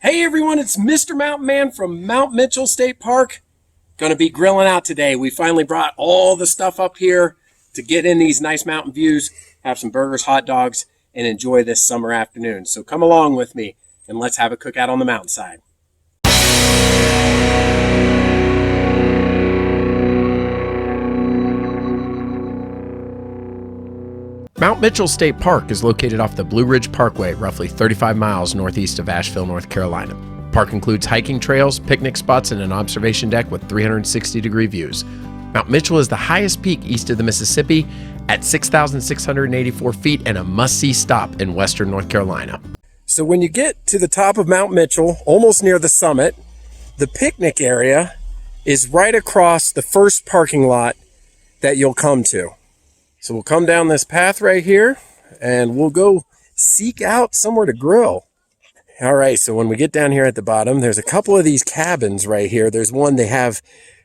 Hey everyone, it's Mr. Mountain Man from Mount Mitchell State Park. Gonna be grilling out today. We finally brought all the stuff up here to get in these nice mountain views, have some burgers, hot dogs, and enjoy this summer afternoon. So come along with me and let's have a cookout on the mountainside. Mount Mitchell State Park is located off the Blue Ridge Parkway, roughly 35 miles northeast of Asheville, North Carolina. The park includes hiking trails, picnic spots, and an observation deck with 360-degree views. Mount Mitchell is the highest peak east of the Mississippi at 6,684 feet and a must-see stop in western North Carolina. So when you get to the top of Mount Mitchell, almost near the summit, the picnic area is right across the first parking lot that you'll come to. So we'll come down this path right here and we'll go seek out somewhere to grill. All right, so when we get down here at the bottom, there's a couple of these cabins right here. There's one, they have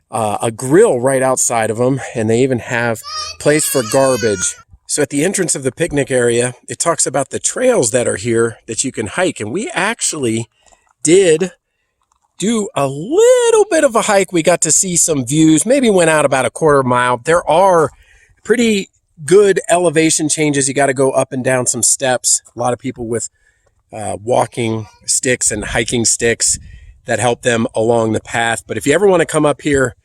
a grill right outside of them, and they even have a place for garbage. So at the entrance of the picnic area, it talks about the trails that are here that you can hike. And we actually did do a little bit of a hike. We got to see some views, maybe went out about a quarter mile. There are pretty good elevation changes. You got to go up and down some steps. A lot of people with walking sticks and hiking sticks that help them along the path. But if you ever want to come up here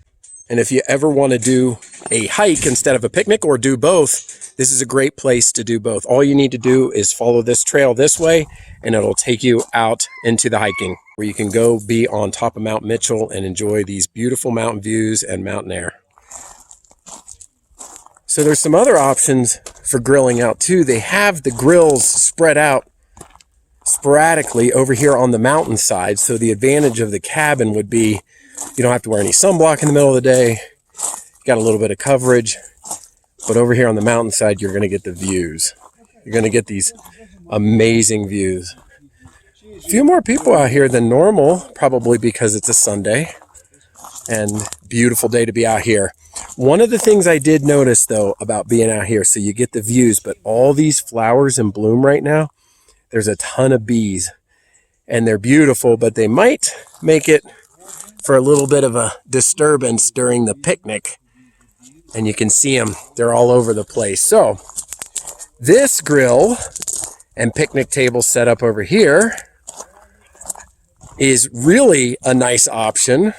and if you ever want to do a hike instead of a picnic or do both, this is a great place to do both. All you need to do is follow this trail this way and it'll take you out into the hiking where you can go be on top of Mount Mitchell and enjoy these beautiful mountain views and mountain air. So there's some other options for grilling out too. They have the grills spread out sporadically over here on the mountainside. So the advantage of the cabin would be you don't have to wear any sunblock in the middle of the day. You got a little bit of coverage, but over here on the mountainside, you're going to get the views. You're going to get these amazing views. A few more people out here than normal, probably because it's a Sunday and beautiful day to be out here. One of the things I did notice though about being out here, so you get the views, but all these flowers in bloom right now, there's a ton of bees and they're beautiful, but they might make it for a little bit of a disturbance during the picnic. And you can see them, they're all over the place. So this grill and picnic table set up over here is really a nice option.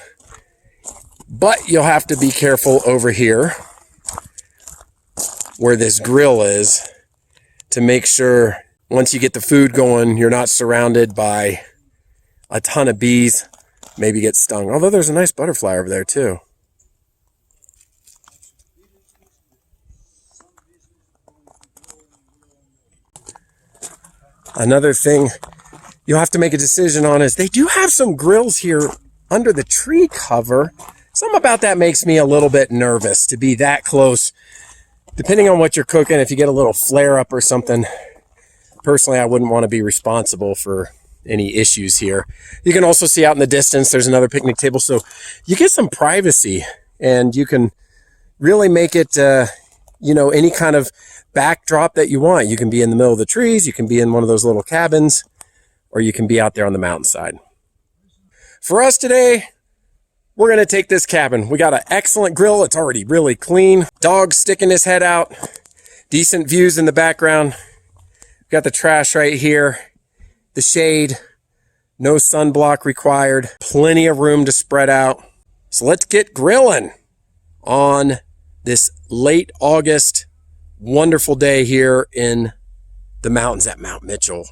But you'll have to be careful over here where this grill is to make sure once you get the food going, you're not surrounded by a ton of bees, maybe get stung. Although there's a nice butterfly over there too. Another thing you'll have to make a decision on is they do have some grills here under the tree cover. Something about that makes me a little bit nervous to be that close. Depending on what you're cooking, if you get a little flare up or something, personally, I wouldn't want to be responsible for any issues here. You can also see out in the distance, there's another picnic table. So you get some privacy and you can really make it, any kind of backdrop that you want. You can be in the middle of the trees, you can be in one of those little cabins, or you can be out there on the mountainside. For us today, we're going to take this cabin. We got an excellent grill. It's already really clean. Dog sticking his head out. Decent views in the background. We've got the trash right here. The shade. No sunblock required. Plenty of room to spread out. So let's get grilling on this late August wonderful day here in the mountains at Mount Mitchell.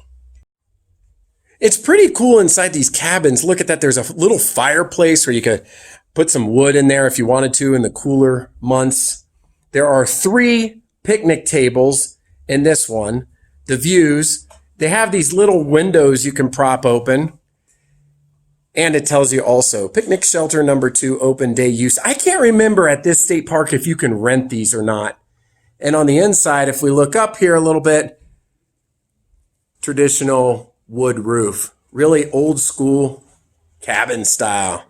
It's pretty cool inside these cabins. Look at that. There's a little fireplace where you could put some wood in there if you wanted to in the cooler months. There are 3 picnic tables in this one. The views, they have these little windows you can prop open. And it tells you also picnic shelter number 2, open day use. I can't remember at this state park if you can rent these or not. And on the inside, if we look up here a little bit, traditional wood roof, really old school cabin style.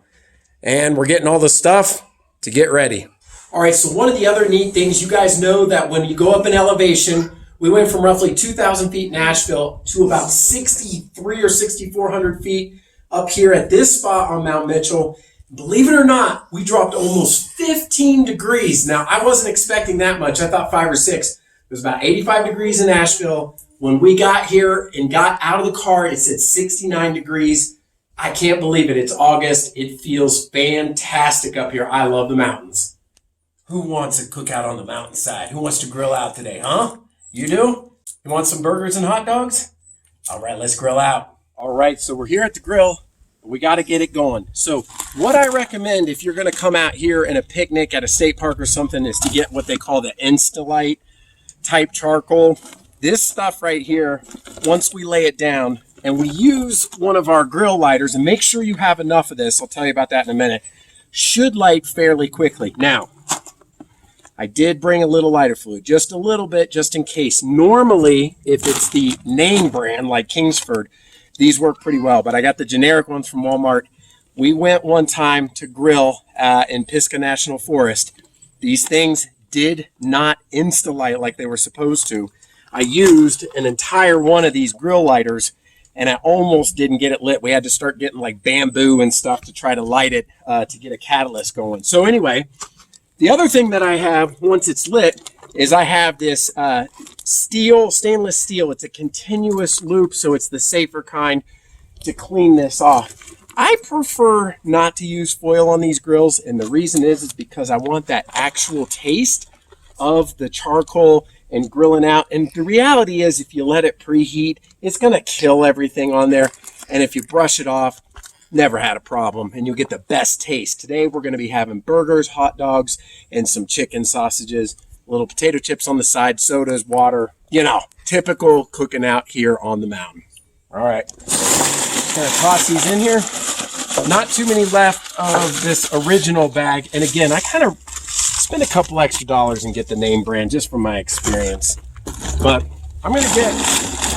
And we're getting all the stuff to get ready. All right, so one of the other neat things, you guys know that when you go up in elevation, we went from roughly 2,000 feet in Asheville to about 6,300 or 6,400 feet up here at this spot on Mount Mitchell. Believe it or not, we dropped almost 15 degrees. Now, I wasn't expecting that much. I thought 5 or 6. It was about 85 degrees in Asheville. When we got here and got out of the car, it said 69 degrees. I can't believe it. It's August. It feels fantastic up here. I love the mountains. Who wants a cookout on the mountainside? Who wants to grill out today, huh? You do? You want some burgers and hot dogs? All right, let's grill out. All right, so we're here at the grill. We got to get it going. So what I recommend if you're going to come out here in a picnic at a state park or something is to get what they call the Insta-Lite type charcoal. This stuff right here, once we lay it down and we use one of our grill lighters, and make sure you have enough of this, I'll tell you about that in a minute, should light fairly quickly. Now, I did bring a little lighter fluid, just a little bit, just in case. Normally, if it's the name brand like Kingsford, these work pretty well, but I got the generic ones from Walmart. We went one time to grill in Pisgah National Forest. These things did not Insta-Light like they were supposed to. I used an entire one of these grill lighters, and I almost didn't get it lit. We had to start getting like bamboo and stuff to try to light it to get a catalyst going. So anyway, the other thing that I have once it's lit is I have this stainless steel. It's a continuous loop, so it's the safer kind to clean this off. I prefer not to use foil on these grills, and the reason is because I want that actual taste of the charcoal and grilling out. And the reality is, if you let it preheat, it's going to kill everything on there. And if you brush it off, never had a problem, and you'll get the best taste. Today we're going to be having burgers, hot dogs, and some chicken sausages, little potato chips on the side, sodas, water, you know, typical cooking out here on the mountain. All right, gonna toss these in here. Not too many left of this original bag, and again, I kind of spend a couple extra dollars and get the name brand just from my experience. But I'm gonna get,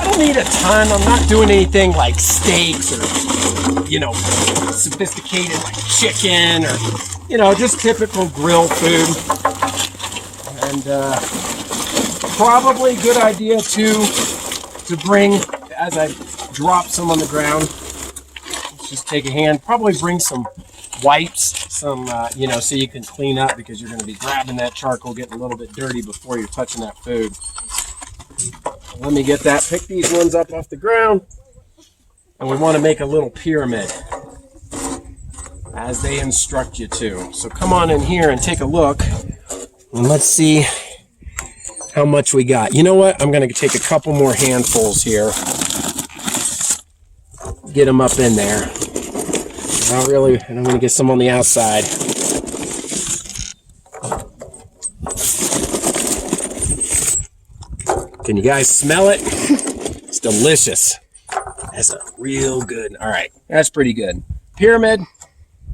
I don't need a ton. I'm not doing anything like steaks or, you know, sophisticated like chicken or, you know, just typical grill food. And probably a good idea too to bring, as I drop some on the ground, let's just take a hand, probably bring some wipes, some, you know, so you can clean up, because you're going to be grabbing that charcoal, getting a little bit dirty before you're touching that food. Let me get that, pick these ones up off the ground, and we want to make a little pyramid as they instruct you to. So come on in here and take a look. And let's see how much we got. You know what? I'm going to take a couple more handfuls here. Get them up in there. Not really. And I'm going to get some on the outside. Can you guys smell it? It's delicious. That's a real good. All right. That's pretty good. Pyramid.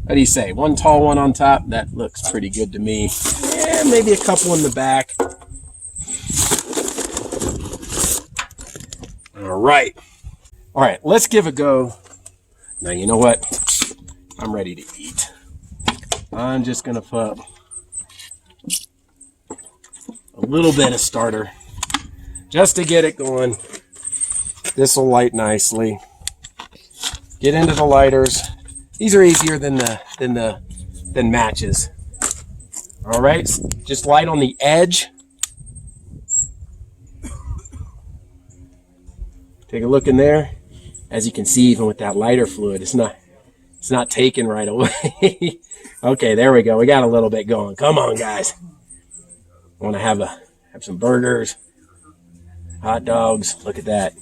What do you say? One tall one on top? That looks pretty good to me. Yeah, maybe a couple in the back. All right. All right, let's give a go. Now, you know what? I'm ready to eat. I'm just going to put a little bit of starter just to get it going. This will light nicely. Get into the lighters. These are easier than matches. All right, just light on the edge. Take a look in there. As you can see, even with that lighter fluid, it's not taken right away. Okay, there we go. We got a little bit going. Come on, guys. I want to have some burgers, hot dogs. Look at that.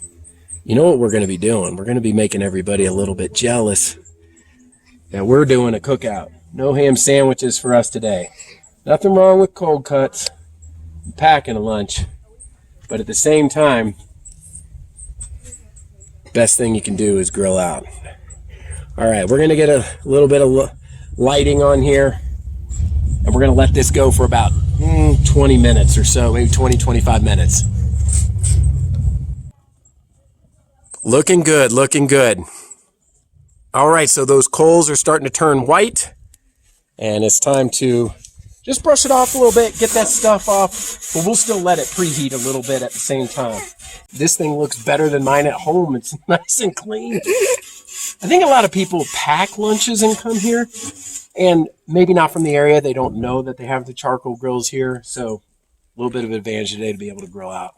You know what we're going to be doing? We're going to be making everybody a little bit jealous that we're doing a cookout. No ham sandwiches for us today. Nothing wrong with cold cuts, packing a lunch, but at the same time, best thing you can do is grill out. All right, we're gonna get a little bit of lighting on here, and we're gonna let this go for about 20 minutes or so, maybe 20, 25 minutes. Looking good, looking good. All right, so those coals are starting to turn white, and it's time to just brush it off a little bit, get that stuff off, but we'll still let it preheat a little bit at the same time. This thing looks better than mine at home. It's nice and clean. I think a lot of people pack lunches and come here, and maybe not from the area. They don't know that they have the charcoal grills here. So a little bit of advantage today to be able to grill out.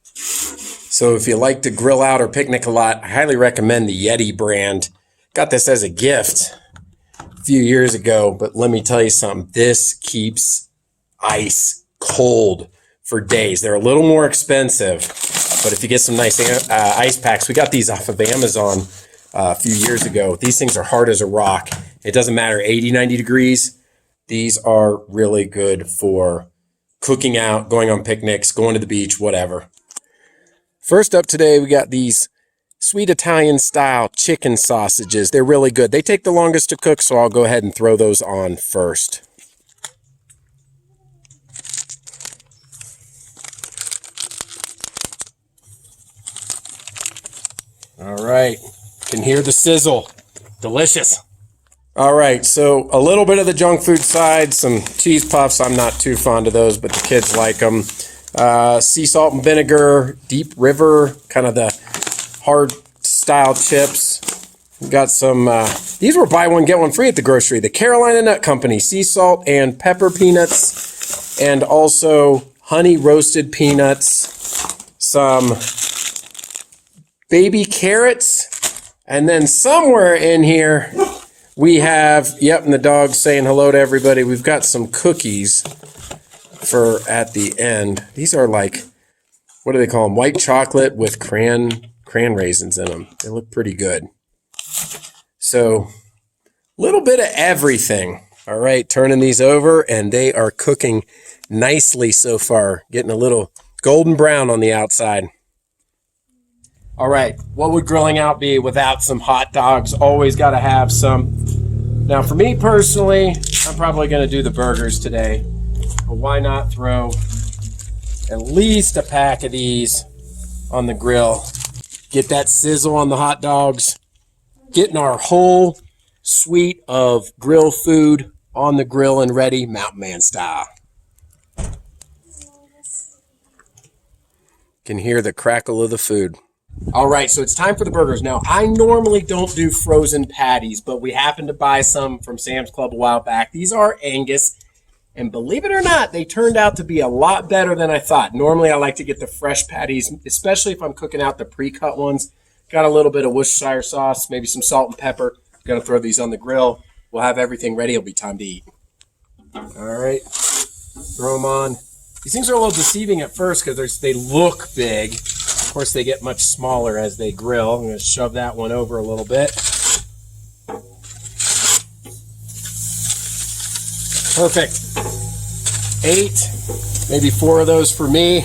So if you like to grill out or picnic a lot, I highly recommend the Yeti brand. Got this as a gift a few years ago, but let me tell you something. This keeps ice cold for days. They're a little more expensive, but if you get some nice ice packs, we got these off of Amazon a few years ago. These things are hard as a rock. It doesn't matter, 80, 90 degrees. These are really good for cooking out, going on picnics, going to the beach, whatever. First up today, we got these sweet Italian style chicken sausages. They're really good. They take the longest to cook, so I'll go ahead and throw those on first. All right, can hear the sizzle. Delicious. All right, so a little bit of the junk food side, some cheese puffs. I'm not too fond of those, but the kids like them. Sea salt and vinegar, Deep River, kind of the hard style chips. We got some, these were buy one, get one free at the grocery. The Carolina Nut Company, sea salt and pepper peanuts, and also honey roasted peanuts, some baby carrots, and then somewhere in here we have, yep, and the dog's saying hello to everybody. We've got some cookies for at the end. These are like, what do they call them? White chocolate with cran raisins in them. They look pretty good. So, a little bit of everything. All right, turning these over, and they are cooking nicely so far. Getting a little golden brown on the outside. All right, what would grilling out be without some hot dogs? Always got to have some. Now, for me personally, I'm probably going to do the burgers today. But why not throw at least a pack of these on the grill? Get that sizzle on the hot dogs. Getting our whole suite of grill food on the grill and ready, Mountain Man style. Can hear the crackle of the food. All right, so it's time for the burgers. Now, I normally don't do frozen patties, but we happened to buy some from Sam's Club a while back. These are Angus, and believe it or not, they turned out to be a lot better than I thought. Normally, I like to get the fresh patties, especially if I'm cooking out the pre-cut ones. Got a little bit of Worcestershire sauce, maybe some salt and pepper. Gonna throw these on the grill. We'll have everything ready. It'll be time to eat. All right, throw them on. These things are a little deceiving at first because they look big. Of course, they get much smaller as they grill. I'm going to shove that one over a little bit. Perfect. 8, maybe 4 of those for me.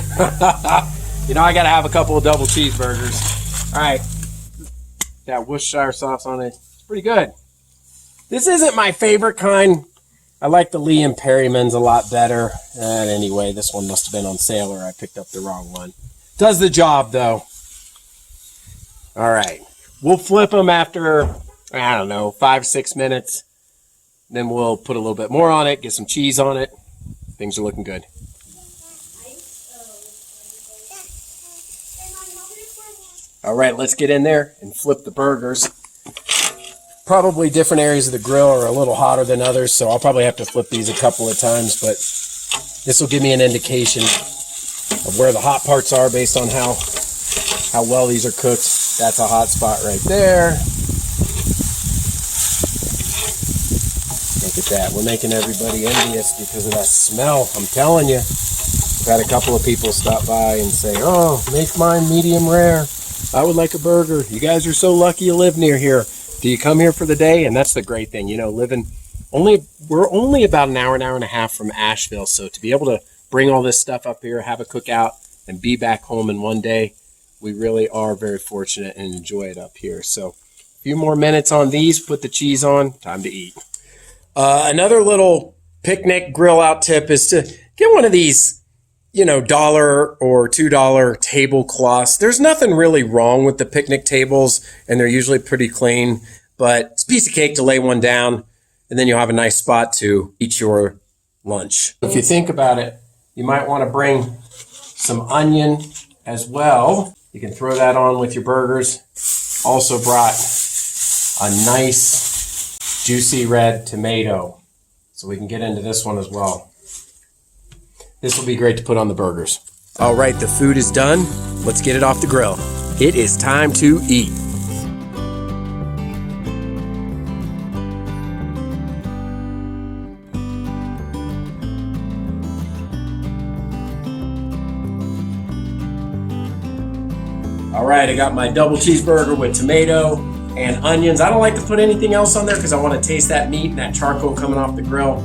You know, I got to have a couple of double cheeseburgers. All right. That Worcestershire sauce on it. It's pretty good. This isn't my favorite kind. I like the Lee and Perryman's a lot better. And anyway, this one must have been on sale or I picked up the wrong one. Does the job, though. All right. We'll flip them after, I don't know, 5-6 minutes. Then we'll put a little bit more on it, get some cheese on it. Things are looking good. All right, let's get in there and flip the burgers. Probably different areas of the grill are a little hotter than others, so I'll probably have to flip these a couple of times, but this will give me an indication of where the hot parts are based on how well these are cooked. That's a hot spot right there. Look at that. We're making everybody envious because of that smell. I'm telling you. I've had a couple of people stop by and say, oh, make mine medium rare. I would like a burger. You guys are so lucky you live near here. Do you come here for the day? And that's the great thing. You know, we're only about an hour and a half from Asheville. So to be able to bring all this stuff up here, have a cookout, and be back home in one day, we really are very fortunate and enjoy it up here. So a few more minutes on these, put the cheese on, time to eat. Another little picnic grill out tip is to get one of these, $1 or $2 tablecloths. There's nothing really wrong with the picnic tables, and they're usually pretty clean, but it's a piece of cake to lay one down, and then you'll have a nice spot to eat your lunch. If you think about it, you might want to bring some onion as well. You can throw that on with your burgers. Also brought a nice juicy red tomato. So we can get into this one as well. This will be great to put on the burgers. All right, the food is done. Let's get it off the grill. It is time to eat. All right, I got my double cheeseburger with tomato and onions. I don't like to put anything else on there because I want to taste that meat and that charcoal coming off the grill.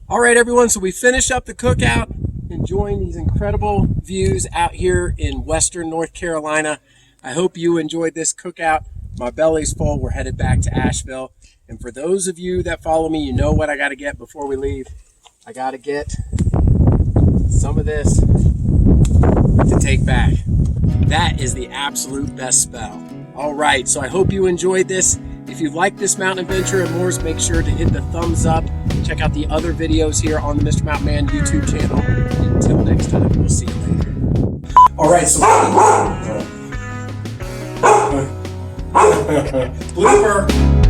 All right, everyone, so we finished up the cookout, enjoying these incredible views out here in western North Carolina. I hope you enjoyed this cookout. My belly's full. We're headed back to Asheville. And for those of you that follow me, you know what I got to get before we leave. I got to get some of this to take back. That is the absolute best smell. All right, so I hope you enjoyed this. If you like this mountain adventure and more, make sure to hit the thumbs up. Check out the other videos here on the Mr. Mountain Man YouTube channel. Until next time, we'll see you later. All right, so blooper.